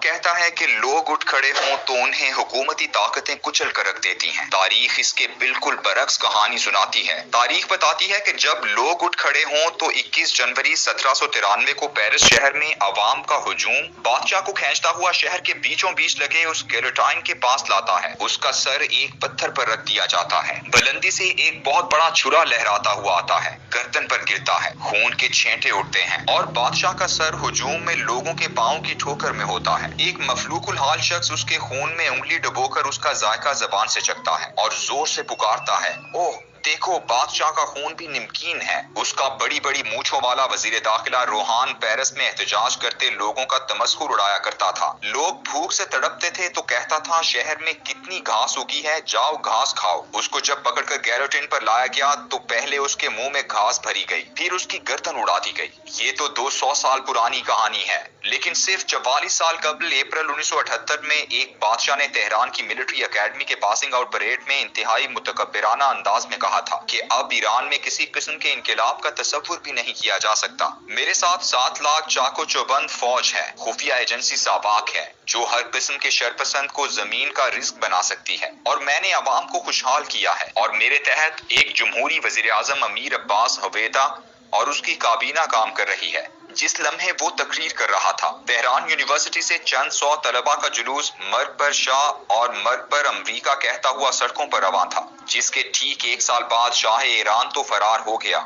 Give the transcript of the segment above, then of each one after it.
کہتا ہے کہ لوگ اٹھ کھڑے ہوں تو انہیں حکومتی طاقتیں کچل کر رکھ دیتی ہیں۔ تاریخ اس کے بالکل برعکس کہانی سناتی ہے۔ تاریخ بتاتی ہے کہ جب لوگ اٹھ کھڑے ہوں تو 21 جنوری 1793 کو پیرس شہر میں عوام کا ہجوم بادشاہ کو کھینچتا ہوا شہر کے بیچوں بیچ لگے اس گیلوٹائن کے پاس لاتا ہے۔ اس کا سر ایک پتھر پر رکھ دیا جاتا ہے۔ بلندی سے ایک بہت بڑا چھرا لہراتا ہوا آتا ہے، گردن پر گرتا ہے، خون کے چھینٹے اٹھتے ہیں اور بادشاہ کا سر ہجوم میں لوگوں کے پاؤں کی ٹھوکر میں ہوتا ہے۔ ایک مفلوق الحال شخص اس کے خون میں انگلی ڈبو کر اس کا ذائقہ زبان سے چکھتا ہے اور زور سے پکارتا ہے، اوہ دیکھو بادشاہ کا خون بھی نمکین ہے۔ اس کا بڑی بڑی مونچھوں والا وزیر داخلہ روحان پیرس میں احتجاج کرتے لوگوں کا تمسخر اڑایا کرتا تھا۔ لوگ بھوک سے تڑپتے تھے تو کہتا تھا شہر میں کتنی گھاس اگی ہے، جاؤ گھاس کھاؤ۔ اس کو جب پکڑ کر گیلوٹین پر لایا گیا تو پہلے اس کے منہ میں گھاس بھری گئی، پھر اس کی گردن اڑا دی گئی۔ یہ تو 200 سال پرانی کہانی ہے، لیکن صرف 44 سال قبل اپریل 1978 میں ایک بادشاہ نے تہران کی ملٹری اکیڈمی کے پاسنگ آؤٹ پریڈ میں انتہائی متکبرانہ انداز میں کہا تھا کہ اب ایران میں کسی قسم کے انقلاب کا تصور بھی نہیں کیا جا سکتا۔ میرے ساتھ 7 لاکھ چاقو چوبند فوج ہے، خفیہ ایجنسی ساواک ہے، جو ہر قسم کے شرپسند کو زمین کا رزق بنا سکتی ہے، اور میں نے عوام کو خوشحال کیا ہے۔ اور میرے تحت ایک جمہوری وزیر اعظم امیر عباس ہویدا اور اس کی کابینہ کام کر رہی ہے۔ جس لمحے وہ تقریر کر رہا تھا، تہران یونیورسٹی سے چند سو طلباء کا جلوس مرگ بر شاہ اور مرگ بر امریکہ کہتا ہوا سڑکوں پر رواں تھا، جس کے ٹھیک 1 سال بعد شاہ ایران تو فرار ہو گیا،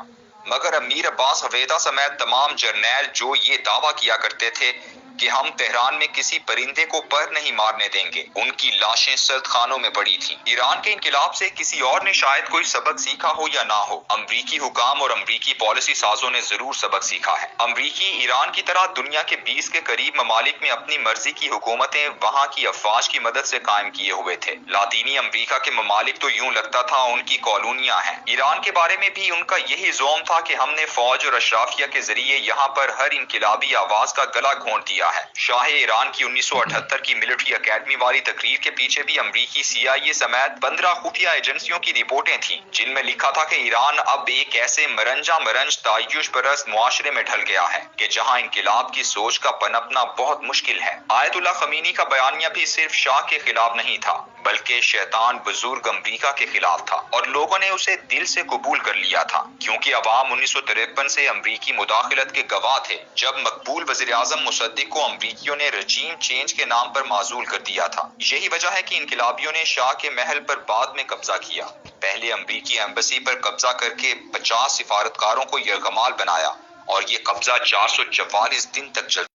مگر امیر عباس ہویدا سمیت تمام جرنیل جو یہ دعویٰ کیا کرتے تھے کہ ہم تہران میں کسی پرندے کو پر نہیں مارنے دیں گے، ان کی لاشیں سرد خانوں میں پڑی تھیں۔ ایران کے انقلاب سے کسی اور نے شاید کوئی سبق سیکھا ہو یا نہ ہو، امریکی حکام اور امریکی پالیسی سازوں نے ضرور سبق سیکھا ہے۔ امریکی ایران کی طرح دنیا کے 20 کے قریب ممالک میں اپنی مرضی کی حکومتیں وہاں کی افواج کی مدد سے قائم کیے ہوئے تھے۔ لاطینی امریکہ کے ممالک تو یوں لگتا تھا ان کی کالونیاں ہیں۔ ایران کے بارے میں بھی ان کا یہی زعم تھا کہ ہم نے فوج اور اشرافیہ کے ذریعے یہاں پر ہر انقلابی آواز کا گلا گھونٹ دیا ہے۔ شاہ ایران کی 1978 کی ملٹری اکیڈمی والی تقریر کے پیچھے بھی امریکی CIA سمیت 15 خفیہ ایجنسیوں کی رپورٹیں تھیں، جن میں لکھا تھا کہ ایران اب ایک ایسے مرنج تعیش پرست معاشرے میں ڈھل گیا ہے کہ جہاں انقلاب کی سوچ کا پنپنا بہت مشکل ہے۔ آیت اللہ خمینی کا بیانیہ بھی صرف شاہ کے خلاف نہیں تھا، بلکہ شیطان بزرگ امریکہ کے خلاف تھا، اور لوگوں نے اسے دل سے قبول کر لیا تھا، کیونکہ عوام 1953 سے امریکی مداخلت کے گواہ تھے، جب مقبول وزیر اعظم مصدق کو امریکیوں نے رجیم چینج کے نام پر معزول کر دیا تھا۔ یہی وجہ ہے کہ انقلابیوں نے شاہ کے محل پر بعد میں قبضہ کیا، پہلے امریکی ایمبیسی پر قبضہ کر کے 50 سفارتکاروں کو یرغمال بنایا، اور یہ قبضہ 444 دن تک چلتا